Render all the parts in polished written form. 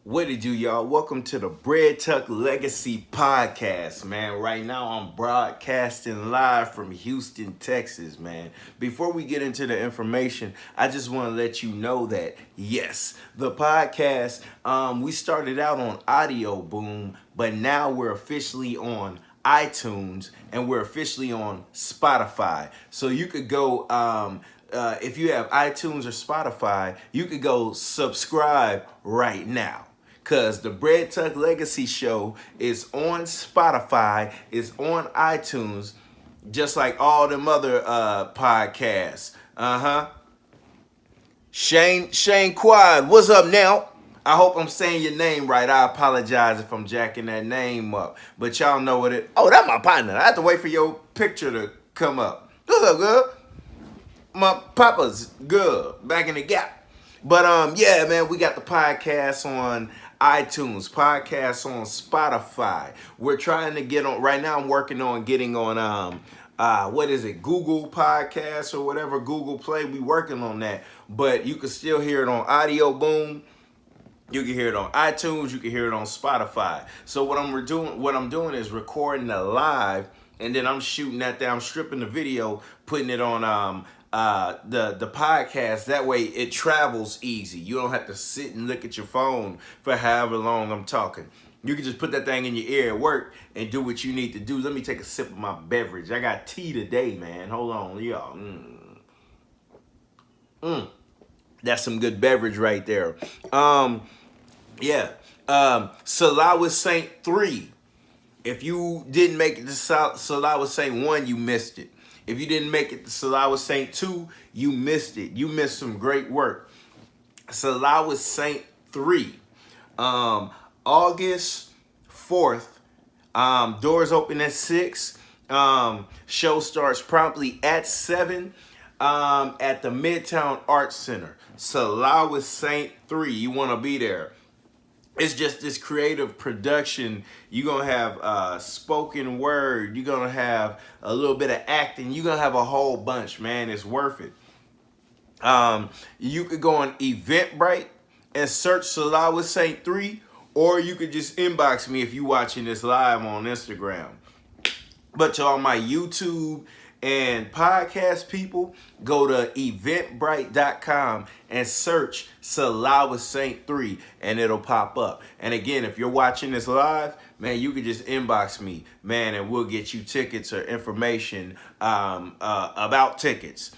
What it do, y'all? Welcome to the Bread Tuck Legacy Podcast, man. Right now, I'm broadcasting live from Houston, Texas, man. Before we get into the information, I just want to let you know that, yes, the podcast, we started out on Audio Boom, but now we're officially on iTunes and we're officially on Spotify. So you could go, if you have iTunes or Spotify, you could go subscribe right now. Cause the Bread Tuck Legacy Show is on Spotify, it's on iTunes, just like all them other podcasts. Shane Quad, what's up now? I hope I'm saying your name right. I apologize if I'm jacking that name up. But y'all know what it. Oh, that's my partner. I have to wait for your picture to come up. What's up, girl? My papa's good. Back in the gap. But yeah, man, we got the podcast on iTunes, podcast on Spotify. We're trying to get on right now. I'm working on getting on what is it, Google Podcasts or whatever, Google Play. We working on that. But you can still hear it on Audio Boom. You can hear it on iTunes, you can hear it on Spotify. So what I'm doing is recording the live, and then I'm shooting that down, stripping the video, putting it on the podcast. That way it travels easy. You don't have to sit and look at your phone for however long I'm talking. You can just put that thing in your ear at work and do what you need to do. Let me take a sip of my beverage. I got tea today, man. Hold on, y'all. That's some good beverage right there. Yeah. Salawa Saint 3. If you didn't make it to Salawa Saint 1, you missed it. If you didn't make it to Salawa Saint 2, you missed it. You missed some great work. Salawa Saint 3. August 4th. Doors open at 6. Show starts promptly at 7. At the Midtown Arts Center. Salawa Saint 3. You want to be there. It's just this creative production. You're going to have spoken word. You're going to have a little bit of acting. You're going to have a whole bunch, man. It's worth it. You could go on Eventbrite and search Salawa Saint 3, or you could just inbox me if you're watching this live on Instagram. But to all my YouTube and podcast people, go to eventbrite.com and search Salawa Saint 3 and it'll pop up. And again, if you're watching this live, man, you can just inbox me, man, and we'll get you tickets or information about tickets.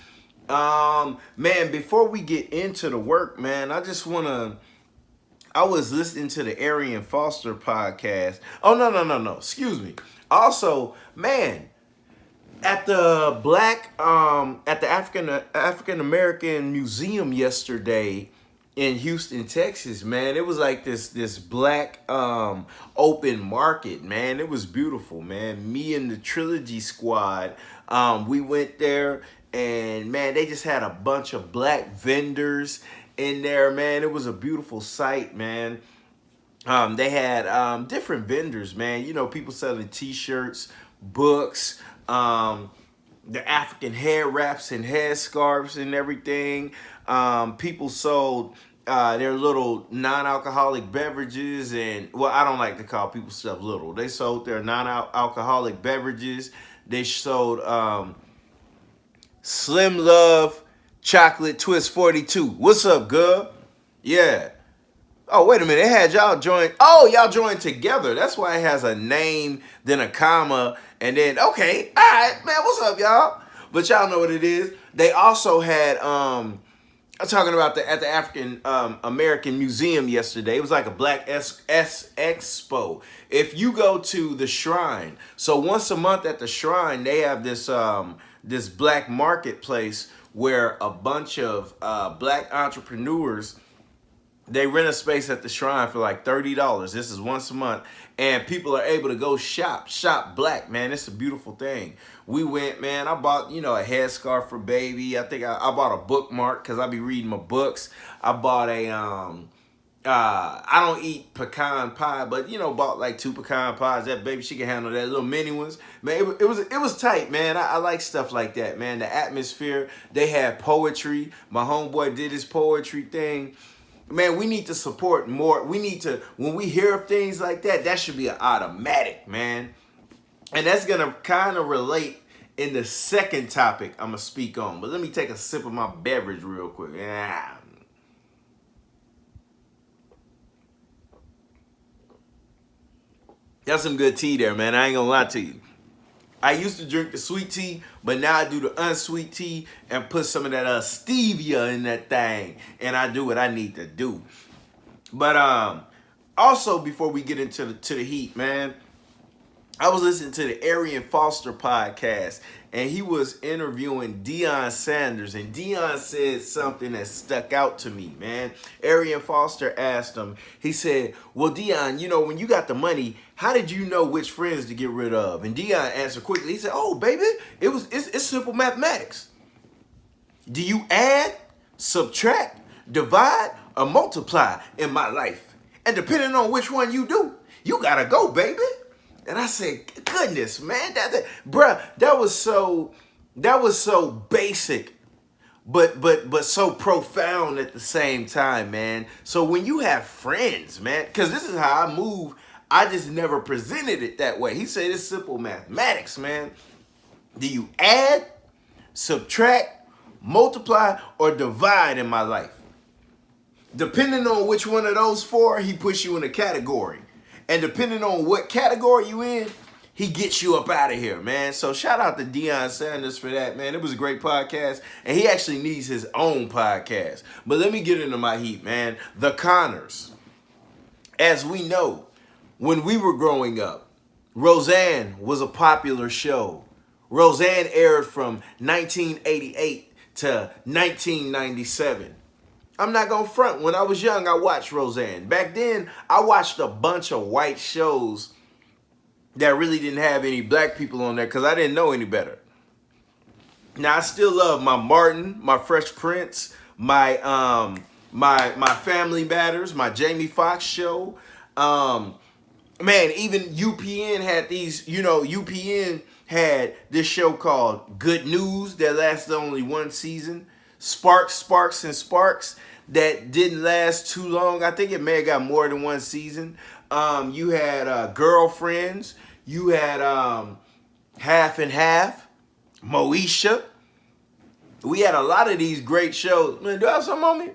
Man, before we get into the work, man, I was listening to the Arian Foster podcast. Oh, no. Excuse me. Also, man, at the African American Museum yesterday in Houston, Texas, man, it was like this black open market, man. It was beautiful, man. Me and the Trilogy Squad, we went there, and man, they just had a bunch of black vendors in there, man. It was a beautiful sight, man. They had different vendors, man. You know, people selling T-shirts, books, the African hair wraps and head scarves and everything. People sold their little non-alcoholic beverages, and well, I don't like to call people stuff little. They sold their non-alcoholic beverages. They sold Slim Love Chocolate Twist 42. What's up, girl? Yeah. Oh, wait a minute. It had y'all join. Oh, y'all joined together. That's why it has a name, then a comma, and then, okay. All right, man. What's up, y'all? But y'all know what it is. They also had, I'm talking about at the African American Museum yesterday. It was like a Black Expo. If you go to the Shrine, so once a month at the Shrine, they have this black marketplace where a bunch of black entrepreneurs, they rent a space at the Shrine for like $30. This is once a month. And people are able to go shop black, man. It's a beautiful thing. We went, man. I bought, a headscarf for baby. I think I bought a bookmark because I be reading my books. I bought a, I don't eat pecan pie, but, bought like 2 pecan pies. That baby, she can handle that, little mini ones. Man, it was tight, man. I like stuff like that, man. The atmosphere. They had poetry. My homeboy did his poetry thing. Man, we need to support more. We need to, when we hear of things like that, that should be an automatic, man. And that's going to kind of relate in the second topic I'm going to speak on. But let me take a sip of my beverage real quick. Yeah. That's some good tea there, man. I ain't going to lie to you. I used to drink the sweet tea, but now I do the unsweet tea and put some of that stevia in that thing. And I do what I need to do. But also, before we get into the heat, man, I was listening to the Arian Foster podcast, and he was interviewing Deion Sanders, and Deion said something that stuck out to me, man. Arian Foster asked him, he said, well, Deion, you know, when you got the money, how did you know which friends to get rid of? And Deion answered quickly. He said, oh, baby, it's simple mathematics. Do you add, subtract, divide, or multiply in my life? And depending on which one you do, you got to go, baby. And I said, goodness, man, bruh, that was so basic, but so profound at the same time, man. So when you have friends, man, because this is how I move, I just never presented it that way. He said it's simple mathematics, man. Do you add, subtract, multiply, or divide in my life? Depending on which one of those four, he puts you in a category. And depending on what category you in, he gets you up out of here, man. So shout out to Deion Sanders for that, man. It was a great podcast. And he actually needs his own podcast. But let me get into my heat, man. The Connors. As we know, when we were growing up, Rosanne was a popular show. Rosanne aired from 1988 to 1997. I'm not going to front. When I was young, I watched Rosanne. Back then, I watched a bunch of white shows that really didn't have any black people on there because I didn't know any better. Now, I still love my Martin, my Fresh Prince, my Family Matters, my Jamie Foxx show. Man, even UPN had these, you know, UPN had this show called Good News that lasted only one season. Sparks, and Sparks that didn't last too long. I think it may have got more than one season. You had Girlfriends. You had Half and Half, Moesha. We had a lot of these great shows. Man, do I have something on me?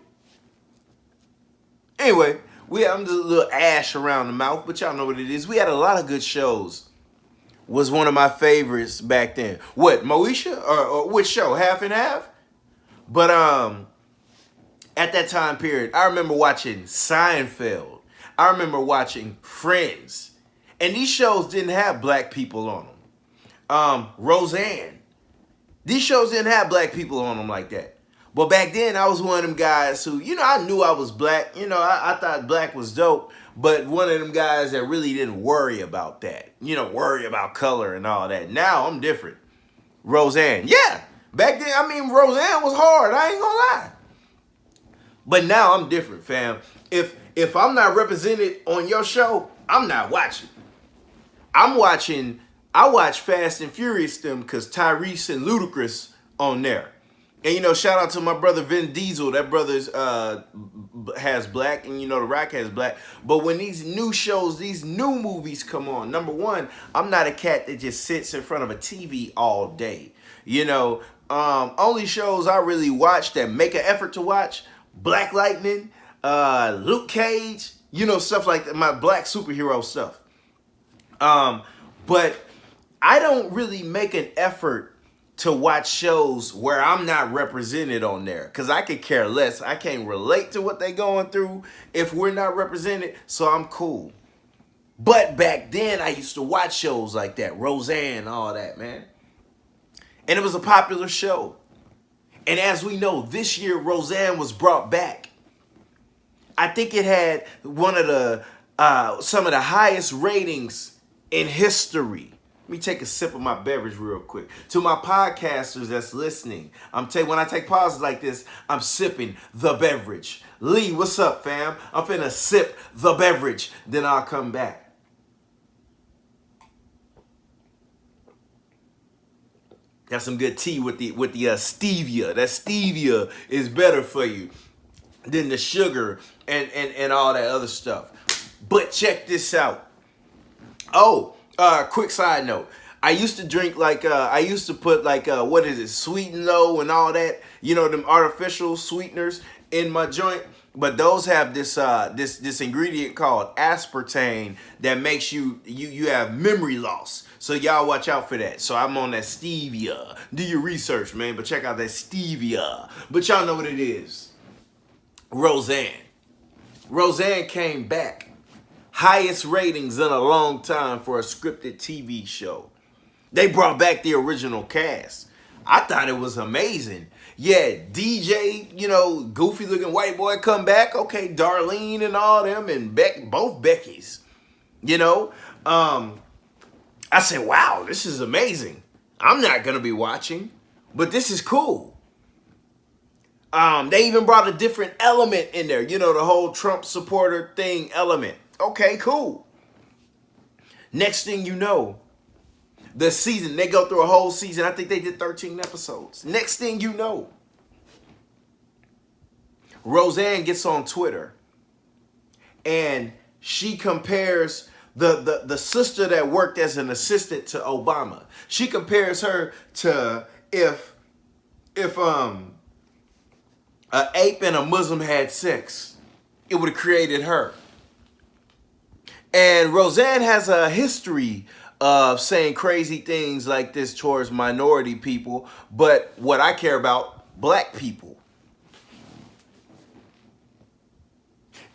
Anyway, I'm just a little ash around the mouth, but y'all know what it is. We had a lot of good shows. Was one of my favorites back then. What, Moesha? Or which show? Half and Half? But at that time period, I remember watching Seinfeld. I remember watching Friends. And these shows didn't have black people on them. Roseanne. These shows didn't have black people on them like that. But back then, I was one of them guys who, you know, I knew I was black. You know, I thought black was dope. But one of them guys that really didn't worry about that. You know, worry about color and all that. Now, I'm different. Roseanne. Yeah. Back then, I mean, Roseanne was hard. I ain't gonna lie. But now I'm different, fam. If I'm not represented on your show, I'm not watching. I watch Fast and Furious them because Tyrese and Ludacris on there. And, you know, shout out to my brother Vin Diesel. That brother's has black, and, you know, The Rock has black. But when these new shows, these new movies come on, number one, I'm not a cat that just sits in front of a TV all day. You know, only shows I really watch that make an effort to watch, Black Lightning, Luke Cage, you know, stuff like that, my black superhero stuff. But I don't really make an effort to watch shows where I'm not represented on there because I could care less. I can't relate to what they're going through if we're not represented, so I'm cool. But back then, I used to watch shows like that, Roseanne, all that, man. And it was a popular show. And as we know, this year, Roseanne was brought back. I think it had one of the some of the highest ratings in history. Let me take a sip of my beverage real quick. To my podcasters that's listening, when I take pauses like this, I'm sipping the beverage. Lee, what's up, fam? I'm finna sip the beverage, then I'll come back. Got some good tea with the stevia. That stevia is better for you than the sugar and all that other stuff. But check this out. Oh, quick side note. I used to drink like I used to put like what is it, sweet and low and all that, you know, them artificial sweeteners in my joint. But those have this ingredient called aspartame that makes you have memory loss. So y'all watch out for that. So I'm on that stevia. Do your research, man. But check out that stevia. But y'all know what it is. Rosanne. Rosanne came back. Highest ratings in a long time for a scripted TV show. They brought back the original cast. I thought it was amazing. Yeah, DJ, you know, goofy looking white boy come back. Okay, Darlene and all them and both Beckys. You know, I said, wow, this is amazing. I'm not gonna be watching, but this is cool. They even brought a different element in there. You know, the whole Trump supporter thing element. Okay, cool. Next thing you know, the season, they go through a whole season. I think they did 13 episodes. Next thing you know, Rosanne gets on Twitter and she compares the sister that worked as an assistant to Obama. She compares her to if an ape and a Muslim had sex, it would have created her. And Rosanne has a history of saying crazy things like this towards minority people, but what I care about, black people.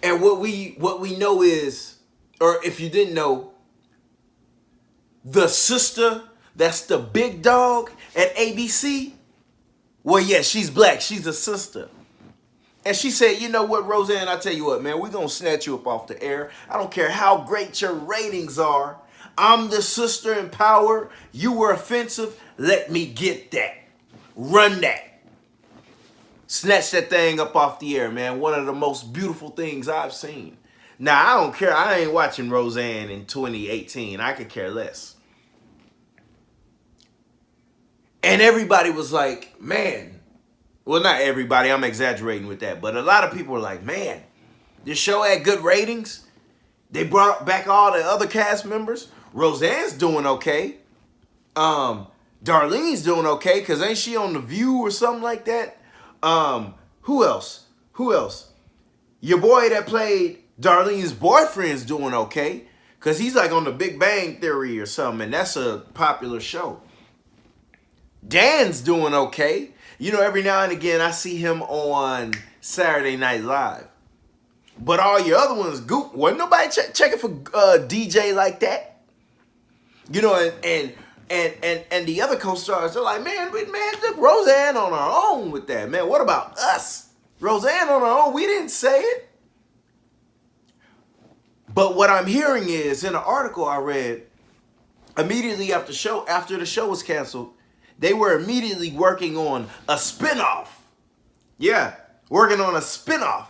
And what we know is, or if you didn't know, the sister that's the big dog at ABC, well, yeah, she's black. She's a sister. And she said, you know what, Rosanne, I tell you what, man, we're going to snatch you up off the air. I don't care how great your ratings are. I'm the sister in power. You were offensive. Let me get that. Run that. Snatch that thing up off the air, man. One of the most beautiful things I've seen. Now, I don't care. I ain't watching Rosanne in 2018. I could care less. And everybody was like, man. Well, not everybody. I'm exaggerating with that. But a lot of people were like, man, this show had good ratings. They brought back all the other cast members. Roseanne's doing okay. Darlene's doing okay because ain't she on The View or something like that? Who else? Your boy that played Darlene's boyfriend's doing okay because he's like on The Big Bang Theory or something, and that's a popular show. Dan's doing okay. You know, every now and again I see him on Saturday Night Live. But all your other ones, goop. Wasn't nobody checking for DJ like that. You know, and the other co-stars, they're like, man, look, Rosanne on her own with that, man. What about us? Rosanne on her own, we didn't say it. But what I'm hearing is, in an article I read, immediately after the show was canceled, they were immediately working on a spinoff. Yeah, working on a spinoff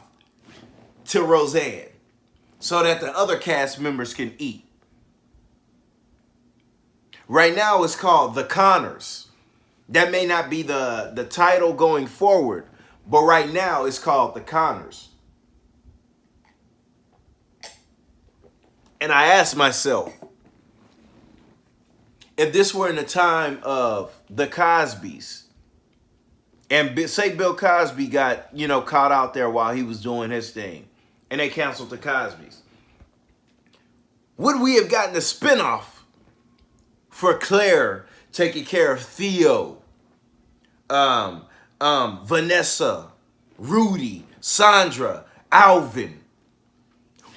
to Rosanne so that the other cast members can eat. Right now it's called The Connors. That may not be the title going forward, but right now it's called The Connors. And I asked myself, if this were in the time of the Cosbys, and say Bill Cosby got, you know, caught out there while he was doing his thing, and they canceled the Cosbys, would we have gotten a spinoff for Claire taking care of Theo, Vanessa, Rudy, Sandra, Alvin?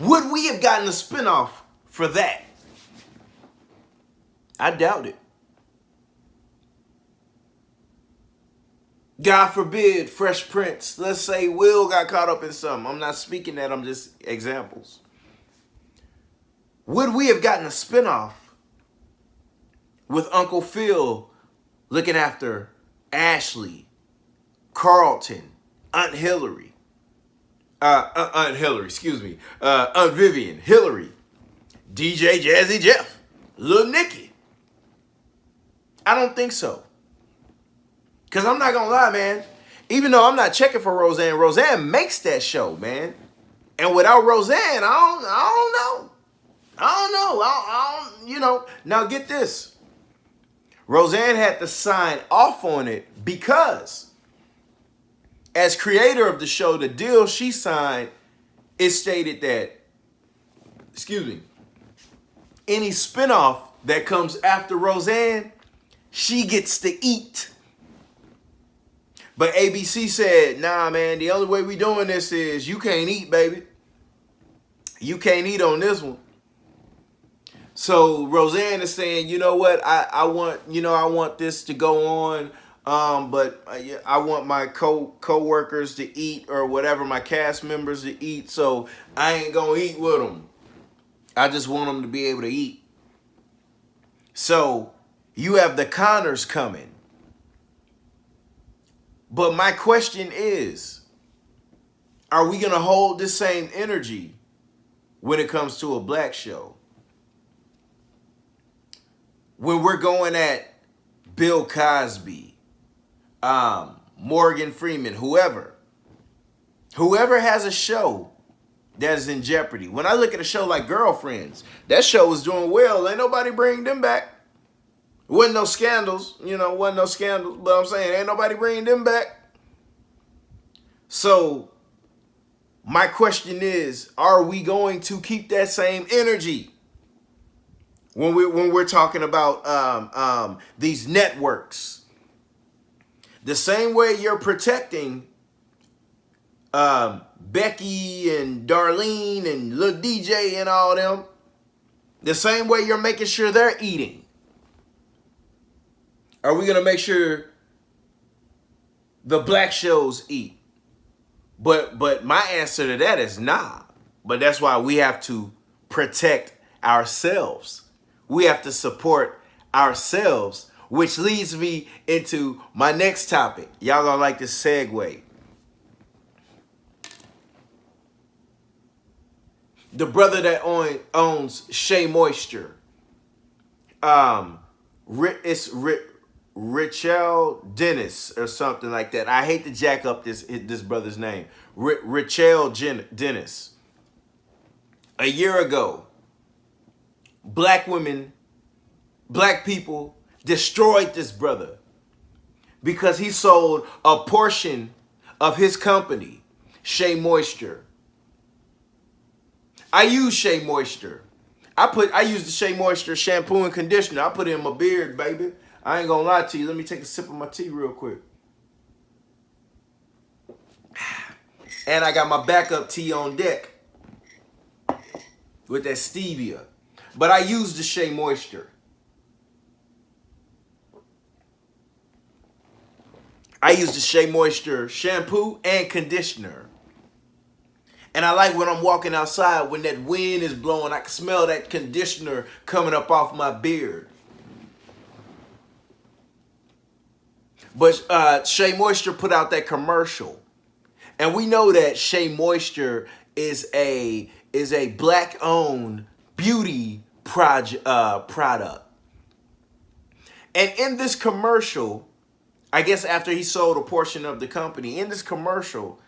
Would we have gotten a spinoff for that? I doubt it. God forbid, Fresh Prince. Let's say Will got caught up in something. I'm not speaking that, I'm just examples. Would we have gotten a spinoff with Uncle Phil looking after Ashley, Carlton, Aunt Hillary, Aunt Vivian, Hillary, DJ Jazzy Jeff, Lil Nicky? I don't think so. Because I'm not going to lie, man. Even though I'm not checking for Rosanne, Rosanne makes that show, man. And without Roseanne, I don't know. I don't, you know. Now get this. Roseanne had to sign off on it because, as creator of the show, the deal she signed, it stated that, excuse me, any spinoff that comes after Roseanne, she gets to eat. But ABC said, nah, man, the only way we doing this is you can't eat, baby. You can't eat on this one. So Roseanne is saying, you know what, I want this to go on, but I want my co-workers to eat, or whatever, my cast members to eat, so I ain't gonna eat with them. I just want them to be able to eat. So you have the Connors coming. But my question is, are we going to hold this same energy when it comes to a black show? When we're going at Bill Cosby, Morgan Freeman, whoever has a show that is in jeopardy. When I look at a show like Girlfriends, that show was doing well. Ain't nobody bringing them back. Wasn't no scandals, but I'm saying ain't nobody bringing them back. So my question is, are we going to keep that same energy when we're talking about these networks? The same way you're protecting Becky and Darlene and Lil DJ and all them, the same way you're making sure they're eating. Are we gonna make sure the black shows eat? But my answer to that is nah. But that's why we have to protect ourselves. We have to support ourselves, which leads me into my next topic. Y'all gonna like this segue. The brother that owns Shea Moisture. It's Richelle Dennis or something like that. I hate to jack up this brother's name. Richelle Dennis. A year ago, black people destroyed this brother because he sold a portion of his company, Shea Moisture. I use Shea Moisture. I use the Shea Moisture shampoo and conditioner. I put it in my beard, baby. I ain't gonna lie to you. Let me take a sip of my tea real quick. And I got my backup tea on deck with that stevia. But I use the Shea Moisture. I use the Shea Moisture shampoo and conditioner. And I like when I'm walking outside, when that wind is blowing, I can smell that conditioner coming up off my beard. But Shea Moisture put out that commercial. And we know that Shea Moisture is a black-owned beauty product. And in this commercial, I guess after he sold a portion of the company, in this commercial,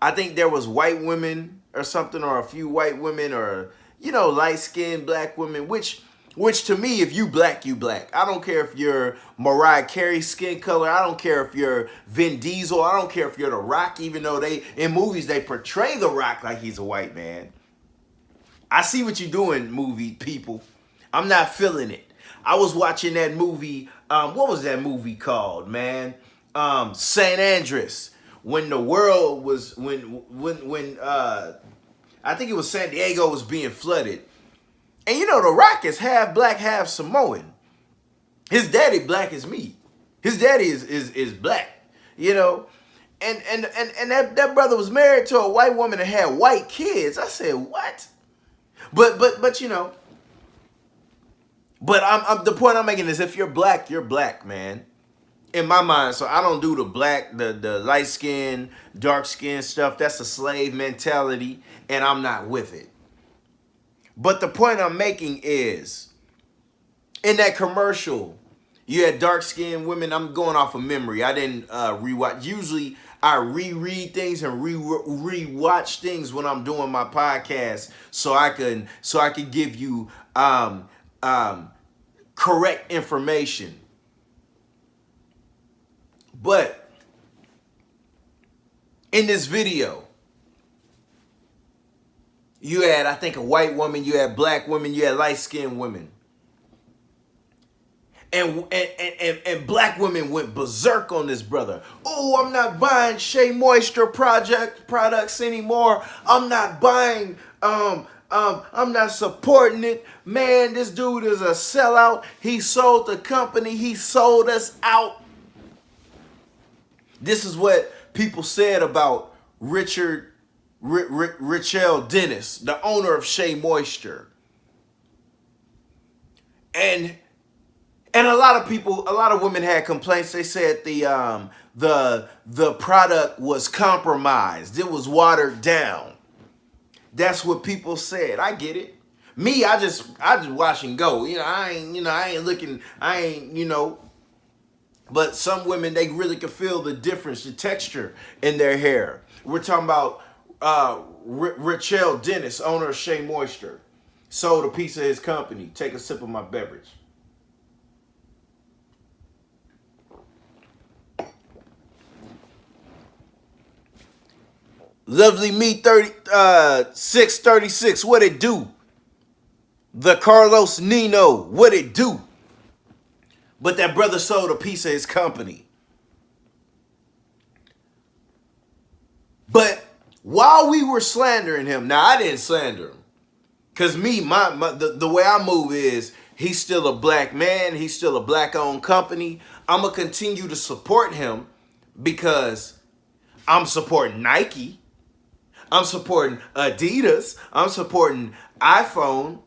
I think there was white women or something, or a few white women, or, light-skinned black women, which to me, if you black, you black. I don't care if you're Mariah Carey skin color. I don't care if you're Vin Diesel. I don't care if you're The Rock, even though in movies, they portray The Rock like he's a white man. I see what you're doing, movie people. I'm not feeling it. I was watching that movie, what was that movie called, man? St. Andreas. When the world was, I think it was San Diego was being flooded. And The Rock is half black, half Samoan. His daddy black as me. His daddy is black, And that brother was married to a white woman and had white kids. I said, what? But I'm the point I'm making is, if you're black, man. In my mind, so I don't do the black, the light skin, dark skin stuff. That's a slave mentality, and I'm not with it. But the point I'm making is, in that commercial, you had dark skinned women. I'm going off of memory. I didn't rewatch. Usually, I reread things and rewatch things when I'm doing my podcast, so I can give you correct information. But in this video, you had, I think, a white woman, you had black women, you had light-skinned women. And black women went berserk on this brother. Oh, I'm not buying Shea Moisture products anymore. I'm not buying, I'm not supporting it. Man, this dude is a sellout. He sold the company. He sold us out. This is what people said about Richell Dennis, the owner of Shea Moisture. And a lot of women had complaints. They said the product was compromised. It was watered down. That's what people said. I get it. Me, I just watch and go. I ain't looking. But some women, they really can feel the difference, the texture in their hair. We're talking about Richell Dennis, owner of Shea Moisture, sold a piece of his company. Take a sip of my beverage. Lovely Me 636, what it do? The Carlos Nino, what it do? But that brother sold a piece of his company. But while we were slandering him, now I didn't slander him, because me, the way I move is, he's still a black man, he's still a black-owned company. I'm gonna continue to support him because I'm supporting Nike. I'm supporting Adidas. I'm supporting iPhone.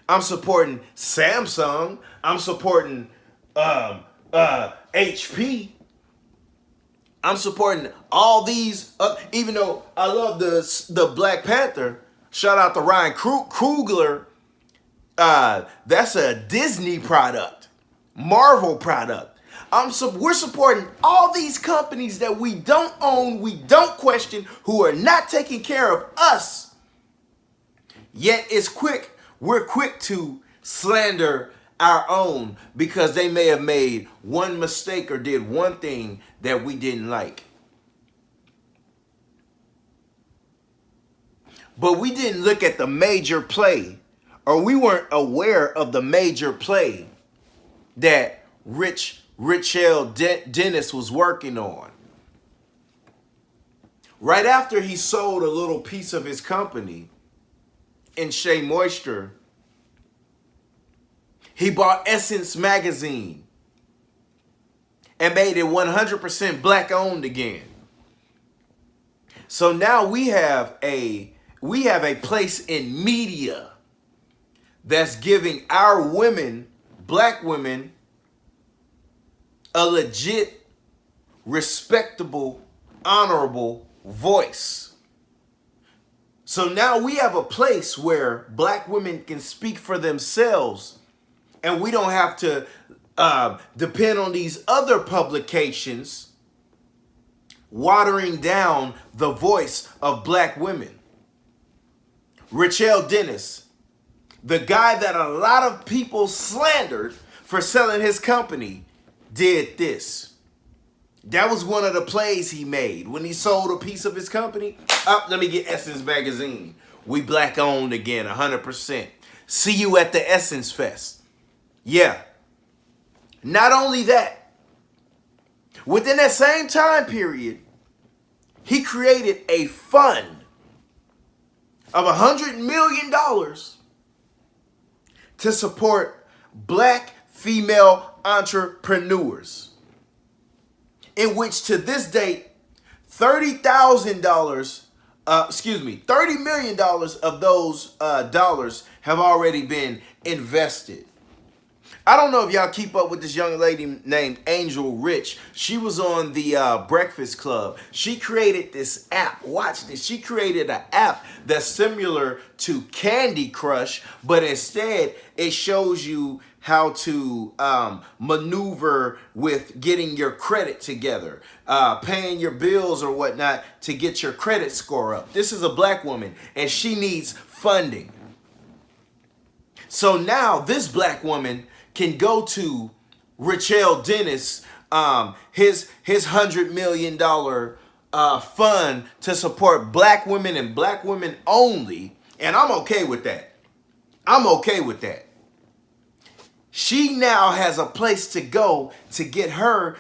I'm supporting Samsung. I'm supporting HP. I'm supporting all these. Even though I love the Black Panther. Shout out to Ryan Coogler. That's a Disney product, Marvel product. We're supporting all these companies that we don't own, we don't question, who are not taking care of us. Yet we're quick to slander our own because they may have made one mistake or did one thing that we didn't like. But we didn't look at the major play, or we weren't aware of the major play that Richell Dennis was working on. Right after he sold a little piece of his company in Shea Moisture, he bought Essence magazine and made it 100% black owned again. So now we have a place in media that's giving our women, black women, a legit, respectable, honorable voice. So now we have a place where black women can speak for themselves, and we don't have to depend on these other publications watering down the voice of black women. Richell Dennis, the guy that a lot of people slandered for selling his company, did this. That was one of the plays he made when he sold a piece of his company. Let me get Essence magazine. We black owned again, 100%. See you at the Essence Fest. Yeah. Not only that, within that same time period, he created a fund of $100 million to support black female entrepreneurs, in which to this date, $30 million of those dollars have already been invested. I don't know if y'all keep up with this young lady named Angel Rich. She was on the Breakfast Club. She created this app. Watch this. She created an app that's similar to Candy Crush, but instead it shows you how to maneuver with getting your credit together, paying your bills or whatnot to get your credit score up. This is a black woman, and she needs funding. So now this black woman can go to Richelle Dennis, his $100 million fund to support black women and black women only, and I'm okay with that. I'm okay with that. She now has a place to go to get her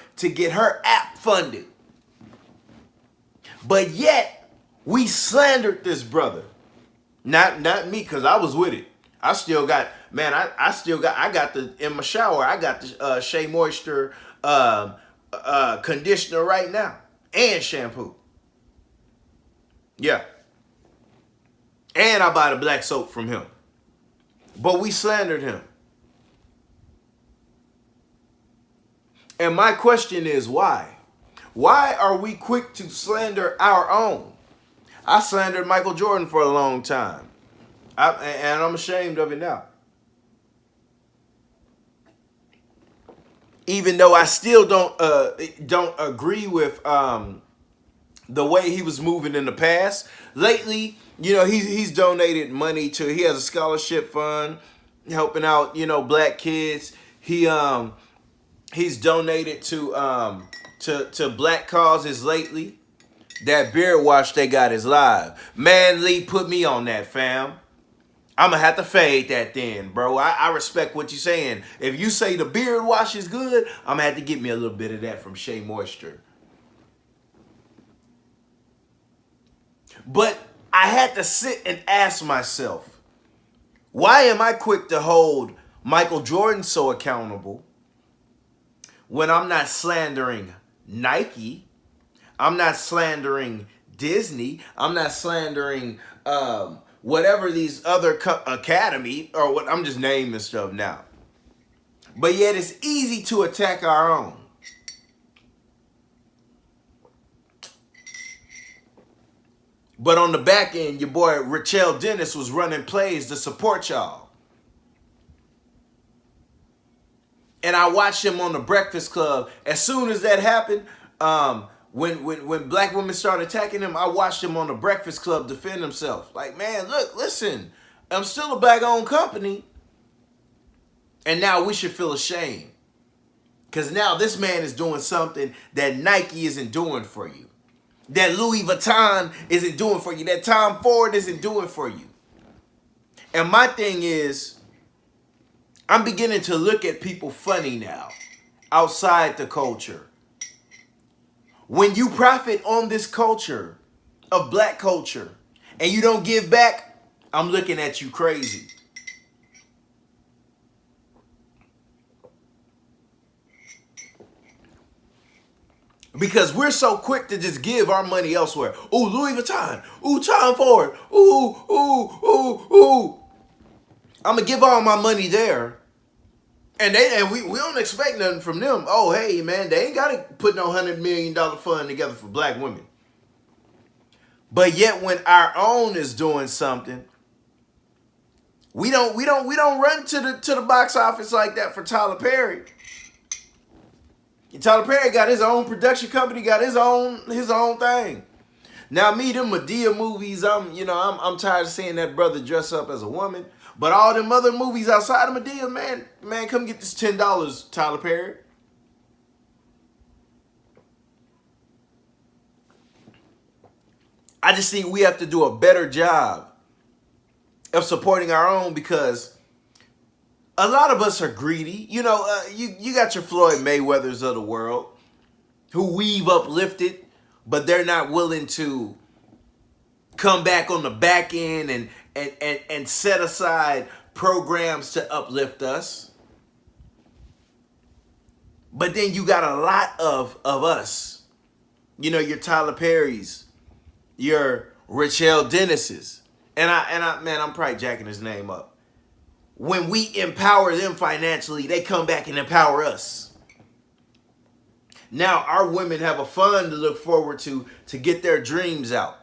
app funded. But yet we slandered this brother. Not me, because I was with it. I still got, man, I got the, in my shower, I got the Shea Moisture conditioner right now. And shampoo. Yeah. And I buy the black soap from him. But we slandered him. And my question is why? Why are we quick to slander our own? I slandered Michael Jordan for a long time. And I'm ashamed of it now. Even though I still don't agree with the way he was moving in the past. Lately, you know, he's donated money to, he has a scholarship fund helping out, you know, black kids. He's donated to black causes lately. That beard wash they got is live. Man, Lee, put me on that, fam. I'm going to have to fade that then, bro. I respect what you're saying. If you say the beard wash is good, I'm going to have to get me a little bit of that from Shea Moisture. But I had to sit and ask myself, why am I quick to hold Michael Jordan so accountable when I'm not slandering Nike? I'm not slandering Disney. I'm not slandering whatever these other academy, or what, I'm just naming stuff now. But yet it's easy to attack our own. But on the back end, your boy Richelle Dennis was running plays to support y'all. And I watched him on the Breakfast Club. As soon as that happened, when black women started attacking him, I watched him on the Breakfast Club defend himself. Like, man, look, listen, I'm still a black-owned company. And now we should feel ashamed. Because now this man is doing something that Nike isn't doing for you. That Louis Vuitton isn't doing for you. That Tom Ford isn't doing for you. And my thing is, I'm beginning to look at people funny now, outside the culture. When you profit on this culture of black culture and you don't give back, I'm looking at you crazy. Because we're so quick to just give our money elsewhere. Ooh, Louis Vuitton. Ooh, Tom Ford. Ooh. I'm going to give all my money there. And we don't expect nothing from them. Oh, hey, man, they ain't got to put no $100 million fund together for black women. But yet when our own is doing something, we don't run to the box office like that for Tyler Perry. And Tyler Perry got his own production company, got his own thing. Now me, them Madea movies, I'm tired of seeing that brother dress up as a woman. But all them other movies outside of Madea, man, come get this $10, Tyler Perry. I just think we have to do a better job of supporting our own, because a lot of us are greedy. You know, you got your Floyd Mayweathers of the world who we've uplifted, but they're not willing to come back on the back end and set aside programs to uplift us. But then you got a lot of us. You know, your Tyler Perrys, your Richelle Dennis's. And I, man, I'm probably jacking his name up. when we empower them financially, they come back and empower us. Now our women have a fund to look forward to get their dreams out.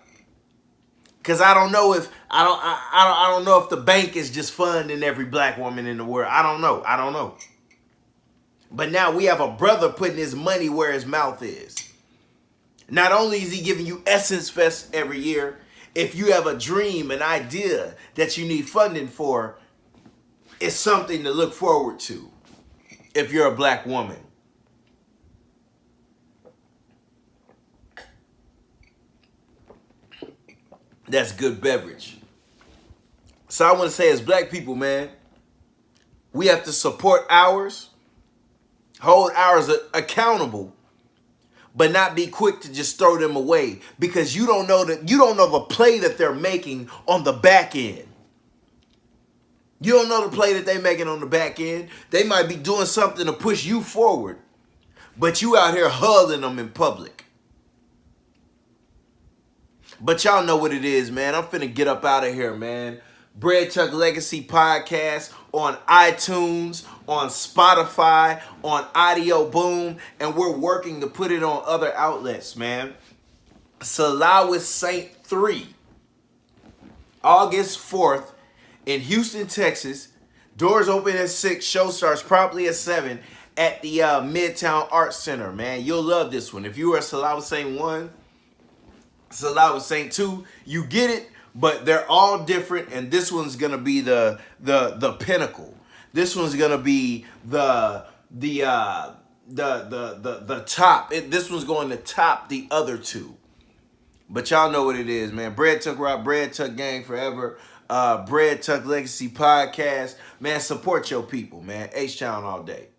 Cause I don't know if I don't know if the bank is just funding every black woman in the world. I don't know. But now we have a brother putting his money where his mouth is. Not only is he giving you Essence Fest every year, if you have a dream, an idea that you need funding for, it's something to look forward to if you're a black woman. That's good beverage. So I want to say, as black people, man, we have to support ours, hold ours accountable, but not be quick to just throw them away, because you don't know the play that they're making on the back end. You don't know the play that they're making on the back end. They might be doing something to push you forward, but you out here huddling them in public. But y'all know what it is, man. I'm finna get up out of here, man. Bread Tuck Legacy Podcast on iTunes, on Spotify, on Audio Boom, and we're working to put it on other outlets, man. Salawis Saint 3, August 4th in Houston, Texas. Doors open at 6, show starts promptly at 7 at the Midtown Arts Center, man. You'll love this one. If you are a Salawis Saint 1, Salawis Saint 2, you get it, but they're all different, and this one's gonna be the pinnacle. This one's gonna be the top. This one's going to top the other two. But y'all know what it is, man. Bread Tuck Rock, Bread Tuck Gang forever. Bread Tuck Legacy Podcast. Man, support your people, man. H-Town all day.